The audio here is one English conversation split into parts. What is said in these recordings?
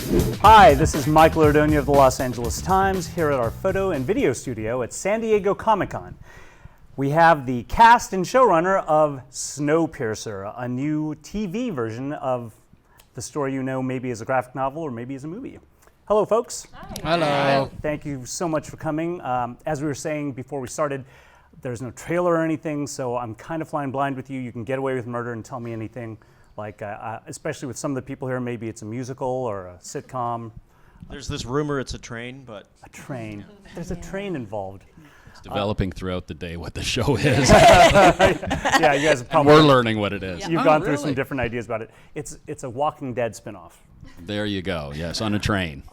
Hi, this is Michael Ordonia of the Los Angeles Times here at our photo and video studio at San Diego Comic-Con. We have the cast and showrunner of Snowpiercer, a new TV version of the story you know maybe as a graphic novel or maybe as a movie. Hello, folks. Hi. Hello. Thank you so much for coming. As we were saying before we started, there's no trailer or anything, so I'm kind of flying blind with you. You can get away with murder and tell me anything. Like, especially with some of the people here, maybe it's a musical or a sitcom. There's this rumor it's a train, but... A train. There's a train involved. It's developing throughout the day what the show is. Yeah, you guys have probably... We're learning what it is. You've gone through some different ideas about it. It's a Walking Dead spinoff. There you go. Yes, on a train.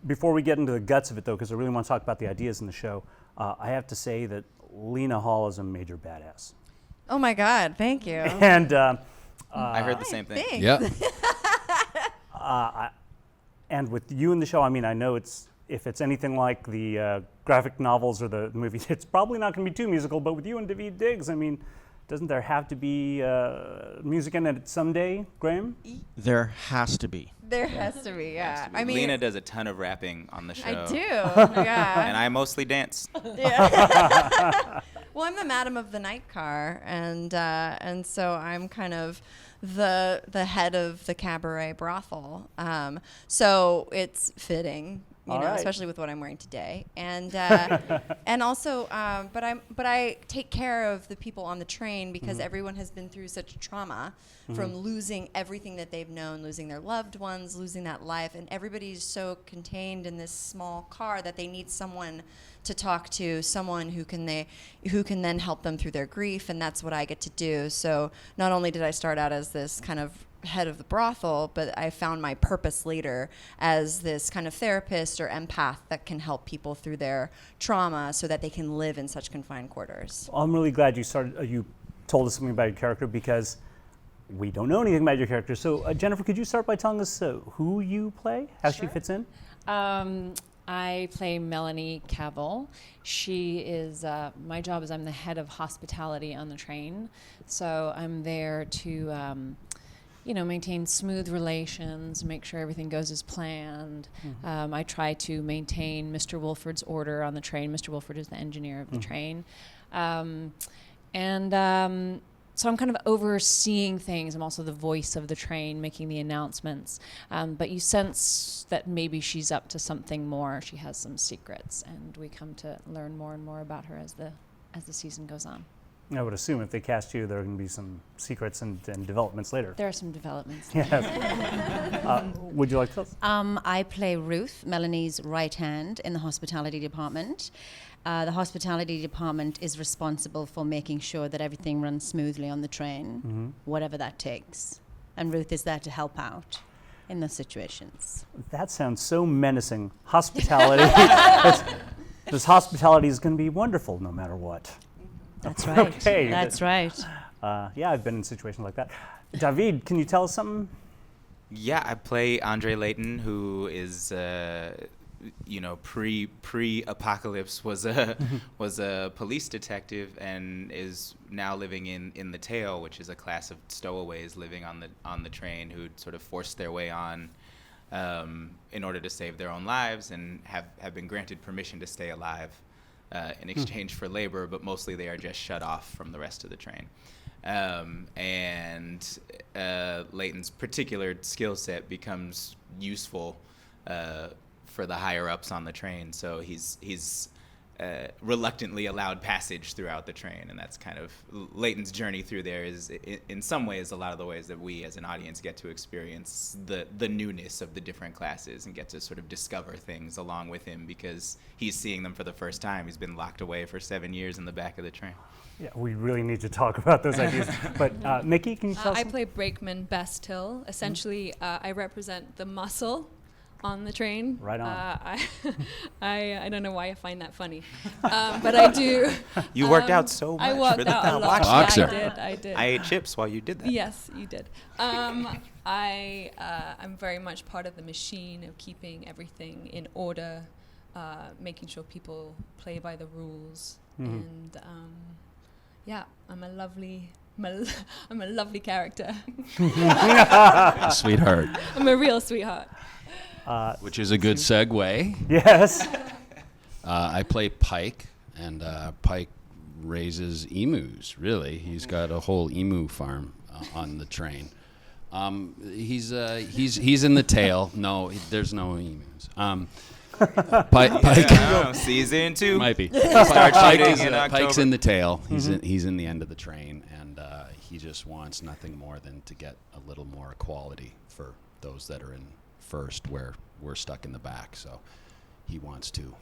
Before we get into the guts of it, though, because I really want to talk about the ideas in the show, I have to say that Lena Hall is a major badass. Oh my God, thank you. And... I heard the same thing. Thanks. Yeah. And with you in the show, I mean, I know if it's anything like the graphic novels or the movies, it's probably not going to be too musical. But with you and David Diggs, I mean, doesn't there have to be music in it someday, Graham? There has to be. There has to be, yeah. I mean, Lena does a ton of rapping on the show. I do, yeah. And I mostly dance. Yeah. Well, I'm the madam of the night car, and so I'm kind of the head of the cabaret brothel. So it's fitting, you know, right. especially with what I'm wearing today, and and also, but I take care of the people on the train because everyone has been through such trauma from losing everything that they've known, losing their loved ones, losing that life, and everybody's so contained in this small car that they need someone to talk to, someone who can then help them through their grief, and that's what I get to do. So not only did I start out as this kind of head of the brothel, but I found my purpose later as this kind of therapist or empath that can help people through their trauma so that they can live in such confined quarters. I'm really glad you told us something about your character because we don't know anything about your character. So Jennifer, could you start by telling us who you play, how she fits in? I play Melanie Cavill. She is, my job is I'm the head of hospitality on the train. So I'm there to, maintain smooth relations, make sure everything goes as planned. I try to maintain Mr. Wolford's order on the train. Mr. Wolford is the engineer of the train. So I'm kind of overseeing things. I'm also the voice of the train, making the announcements. But you sense that maybe she's up to something more. She has some secrets, and we come to learn more and more about her as the season goes on. I would assume if they cast you, there are going to be some secrets and developments later. There are some developments. Yes. Would you like to tell us? I play Ruth, Melanie's right hand in the hospitality department. The hospitality department is responsible for making sure that everything runs smoothly on the train, whatever that takes. And Ruth is there to help out in those situations. That sounds so menacing. Hospitality. This hospitality is going to be wonderful no matter what. That's right. Okay. That's right. Yeah, I've been in situations like that. David, can you tell us something? Yeah, I play Andre Layton, who is, pre-apocalypse was a police detective and is now living in the tail, which is a class of stowaways living on the train who sort of forced their way on in order to save their own lives and have been granted permission to stay alive in exchange for labor, but mostly they are just shut off from the rest of the train. And Layton's particular skill set becomes useful for the higher ups on the train, so he's reluctantly allowed passage throughout the train, and that's kind of Layton's journey through there is in some ways a lot of the ways that we as an audience get to experience the newness of the different classes and get to sort of discover things along with him because he's seeing them for the first time. He's been locked away for 7 years in the back of the train. Yeah, we really need to talk about those ideas. But Mickey, can you tell us? I play Brakeman Bastille. Essentially, I represent the muscle on the train. Right on. I don't know why I find that funny, but I do. You worked out so much. I worked for the out a lot. Boxer. Yeah, I did. I ate chips while you did that. Yes, you did. I'm very much part of the machine of keeping everything in order, making sure people play by the rules, and I'm a lovely character. Sweetheart. I'm a real sweetheart. Which is a good segue. Yes. I play Pike, and Pike raises emus. Really, he's got a whole emu farm on the train. He's in the tail. No, there's no emus. Pike. I don't know, season 2 Might be. Start shooting in Pike's October. in the tail. He's in the end of the train, and he just wants nothing more than to get a little more equality for those that are in first, where we're stuck in the back. So he wants to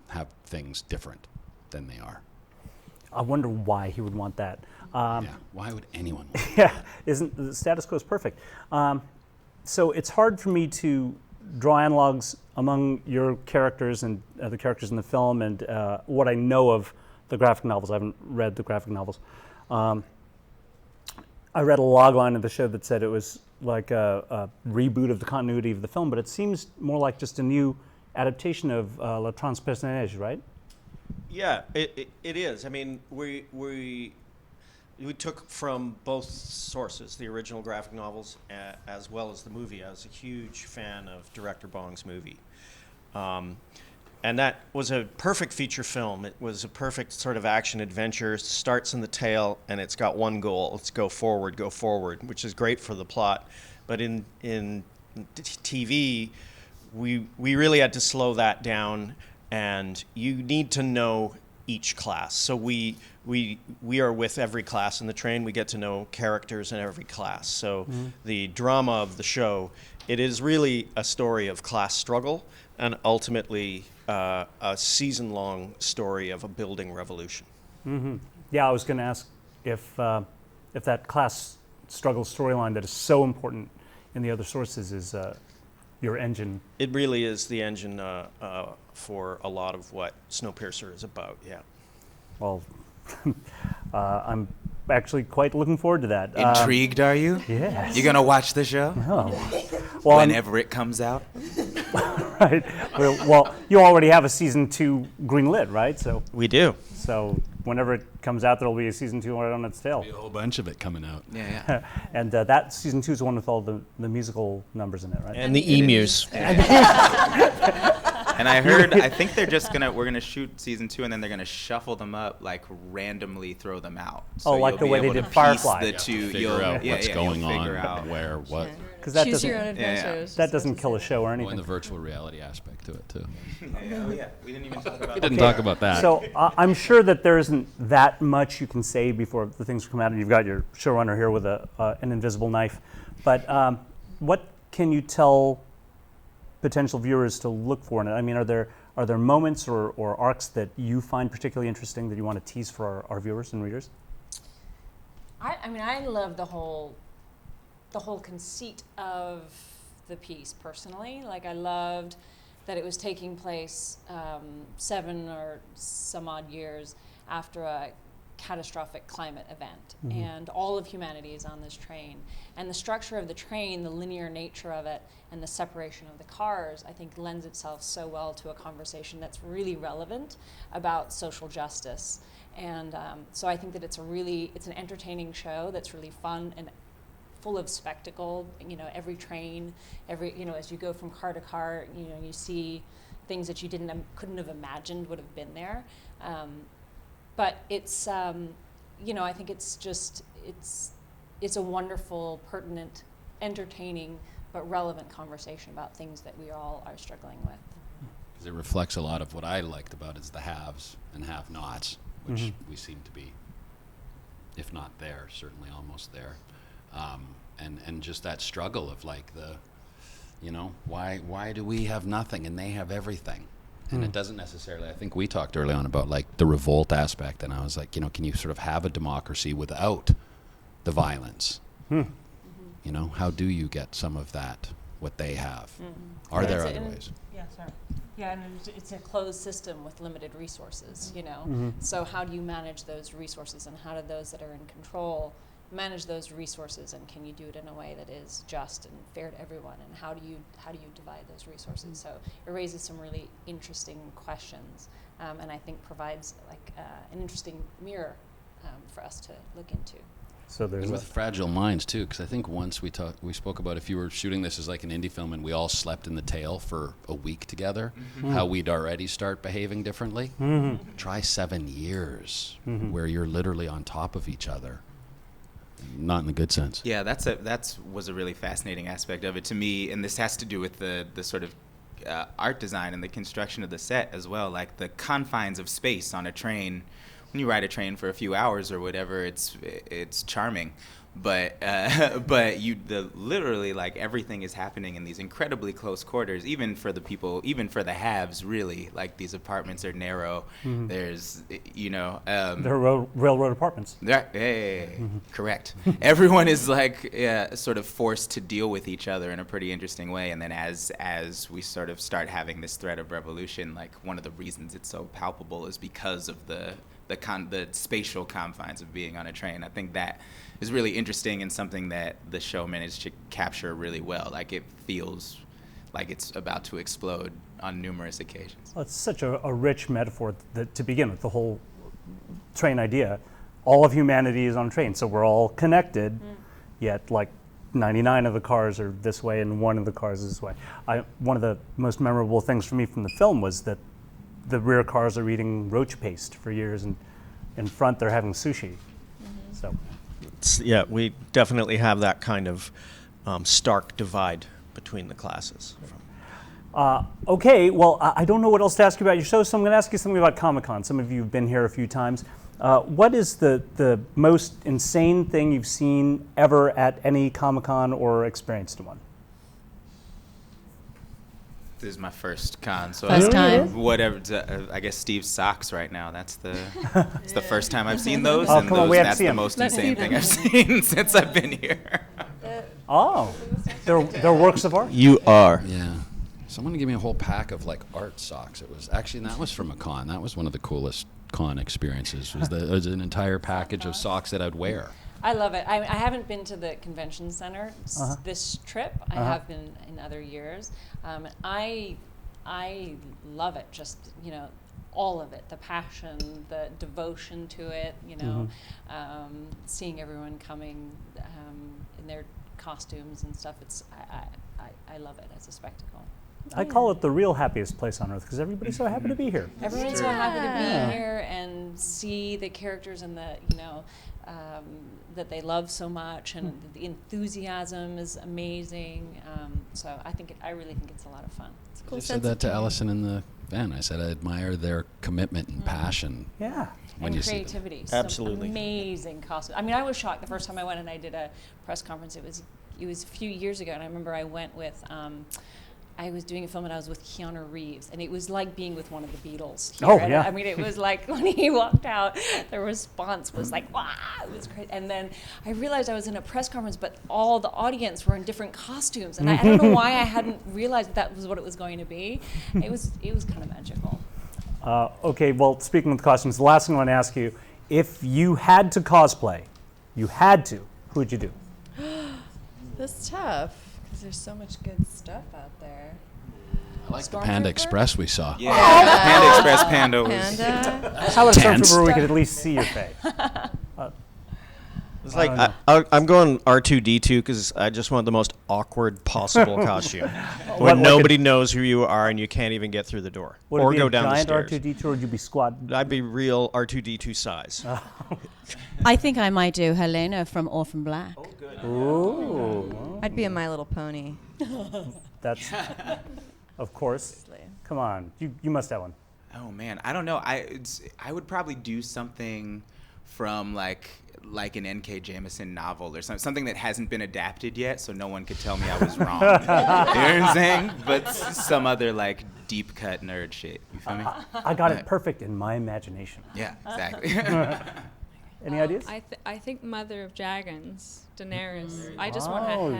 have things different than they are. I wonder why he would want that. Yeah. Why would anyone want Yeah, isn't the status quo is perfect. So it's hard for me to draw analogs among your characters and the characters in the film and what I know of the graphic novels. I haven't read the graphic novels. I read a log line of the show that said it was like a reboot of the continuity of the film, but it seems more like just a new adaptation of La Transperceneige, right? Yeah, it is. I mean, we took from both sources, the original graphic novels as well as the movie. I was a huge fan of director Bong's movie. And that was a perfect feature film. It was a perfect sort of action adventure. It starts in the tail, and it's got one goal. It's go forward, which is great for the plot. But in TV, we really had to slow that down, and you need to know each class. So we are with every class in the train. We get to know characters in every class. So the drama of the show, it is really a story of class struggle and ultimately a season-long story of a building revolution. Mm-hmm. Yeah, I was going to ask if that class struggle storyline that is so important in the other sources is your engine. It really is the engine for a lot of what Snowpiercer is about, yeah. Well, I'm actually quite looking forward to that. Intrigued, are you? Yes. You gonna watch the show? Oh. Well, whenever it comes out? Right. Well, you already have a season 2 greenlit, right? So we do. So whenever it comes out, there'll be a season 2 right on its tail. There'll be a whole bunch of it coming out. Yeah. And that season 2 is the one with all the musical numbers in it, right? And the emus. And I think we're gonna shoot season 2, and then they're gonna shuffle them up, like randomly throw them out. So like you'll the be way they able did to piece Firefly. The two, Figure out what's going you'll figure on, out. where, what. Because that Choose your own doesn't adventures. that doesn't kill a show or Oh, and anything. the virtual reality aspect to it too. Yeah, we didn't even talk about We didn't talk about that. So I'm sure that there isn't that much you can say before the things come out, and you've got your showrunner here with an invisible knife. But what can you tell potential viewers to look for in it? I mean, are there moments or arcs that you find particularly interesting that you want to tease for our viewers and readers? I mean, I love the whole conceit of the piece personally. Like, I loved that it was taking place 7 or some odd years after a catastrophic climate event, and all of humanity is on this train, and the structure of the train, the linear nature of it, and the separation of the cars, I think lends itself so well to a conversation that's really relevant about social justice. And so I think that it's an entertaining show that's really fun and full of spectacle. You know, every train, as you go from car to car, you see things that you couldn't have imagined would have been there. But it's, I think it's a wonderful, pertinent, entertaining, but relevant conversation about things that we all are struggling with. Because it reflects a lot of what I liked about is the haves and have-nots, which we seem to be, if not there, certainly almost there. And just that struggle of like why do we have nothing and they have everything? And it doesn't necessarily, I think we talked early on about like the revolt aspect, and I was like, can you sort of have a democracy without the violence? How do you get some of that, what they have? Are there other ways? Yeah, sorry. Yeah, and it's a closed system with limited resources, So how do you manage those resources, and how do those that are in control manage those resources, and can you do it in a way that is just and fair to everyone, and how do you divide those resources? So it raises some really interesting questions, and I think provides like an interesting mirror for us to look into. So there's And with Fragile Minds too, because I think once we spoke about if you were shooting this as like an indie film and we all slept in the tail for a week together, how we'd already start behaving differently. Try 7 years where you're literally on top of each other, not in the good sense. Yeah, that's was a really fascinating aspect of it to me, and this has to do with the sort of art design and the construction of the set as well, like the confines of space on a train. When you ride a train for a few hours or whatever, it's charming, but literally like everything is happening in these incredibly close quarters, even for the haves, really. Like these apartments are narrow. There's they're railroad apartments. Correct. Everyone is like sort of forced to deal with each other in a pretty interesting way, and then as we sort of start having this thread of revolution, like one of the reasons it's so palpable is because of the spatial confines of being on a train. I think that is really interesting and something that the show managed to capture really well. Like it feels like it's about to explode on numerous occasions. Well, it's such a rich metaphor that, to begin with, the whole train idea. All of humanity is on a train, so we're all connected, yet like 99 of the cars are this way and one of the cars is this way. One of the most memorable things for me from the film was that the rear cars are eating roach paste for years, and in front they're having sushi. So, Yeah, we definitely have that kind of stark divide between the classes. okay, well, I don't know what else to ask you about your show, so I'm going to ask you something about Comic-Con. Some of you have been here a few times. What is the most insane thing you've seen ever at any Comic-Con or experienced one? This is my first con, so First time. whatever. I guess Steve's socks right now. It's the first time I've seen those, Oh, and come on, we have to that's see the 'em. most Let's insane see thing them. I've seen since I've been here. Oh, they're works of art? You are. Yeah. Someone gave me a whole pack of like art socks. It was actually, and that was from a con. That was one of the coolest con experiences. It was an entire package of socks that I'd wear. I love it. I haven't been to the convention center this trip. I have been in other years. I love it. Just all of it, the passion, the devotion to it. Seeing everyone coming in their costumes and stuff. I love it as a spectacle. I call it the real happiest place on earth because everybody's so happy to be here. Everyone's so happy to be here and see the characters and the that they love so much, and the enthusiasm is amazing. So I really think it's a lot of fun. It's a cool I said that to Allison in the van. I said I admire their commitment and passion. Yeah. When and you see them. creativity. Absolutely. Some amazing costumes. I mean, I was shocked the first time I went and I did a press conference. It was a few years ago, and I remember I went with. I was doing a film and I was with Keanu Reeves, and it was like being with one of the Beatles. Here. Oh, And yeah. I mean, it was like when he walked out, the response was like, wow, it was crazy. And then I realized I was in a press conference, but all the audience were in different costumes, and I don't know why I hadn't realized that was what it was going to be. It was kind of magical. Okay, well, speaking of costumes, the last thing I want to ask you, if you had to cosplay, who would you do? That's tough because there's so much good stuff out there. I like the Panda Stormtrooper? Express we saw. Yeah, Panda Express Panda was. Panda. How about a Tense. Stormtrooper where we could at least see your face? It's I like don't I'm going R2D2 because I just want the most awkward possible costume, What, when like nobody knows who you are and you can't even get through the door Would or it be go a down the giant stairs. R2D2 or would you be squat? I'd be real R2D2 size. I think I might do Helena from Orphan Black. Ooh. I'd be a My Little Pony. That's, of course. Come on, you must have one. Oh man, I don't know. I would probably do something from like an N.K. Jemisin novel or something that hasn't been adapted yet, so no one could tell me I was wrong. You know what I'm saying? But some other like deep cut nerd shit. You feel me? I got it perfect in my imagination. Yeah, exactly. Any ideas? I think Mother of Dragons, Daenerys. I just want Oh.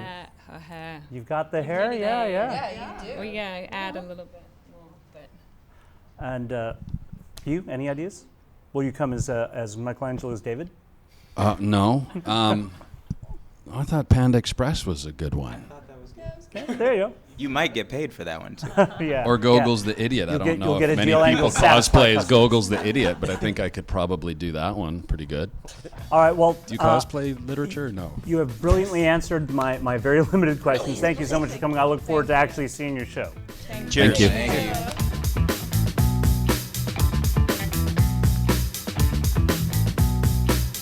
her hair. You've got the hair, yeah. you do. Well, yeah, add a little bit more, but And you, any ideas? Will you come as Michelangelo's David? No. I thought Panda Express was a good one. Okay, there you go. You might get paid for that one too. Yeah. Or yeah. Gogol's the Idiot. I You'll don't get- know you'll get if a many deal and people you'll satisfy cosplay as customers. Gogol's the Idiot, but I think I could probably do that one pretty good. All right, well, Do you cosplay literature? No. you have brilliantly answered my very limited questions. Thank you so much for coming. I look forward to actually seeing your show. Cheers. Thank you. Thank you.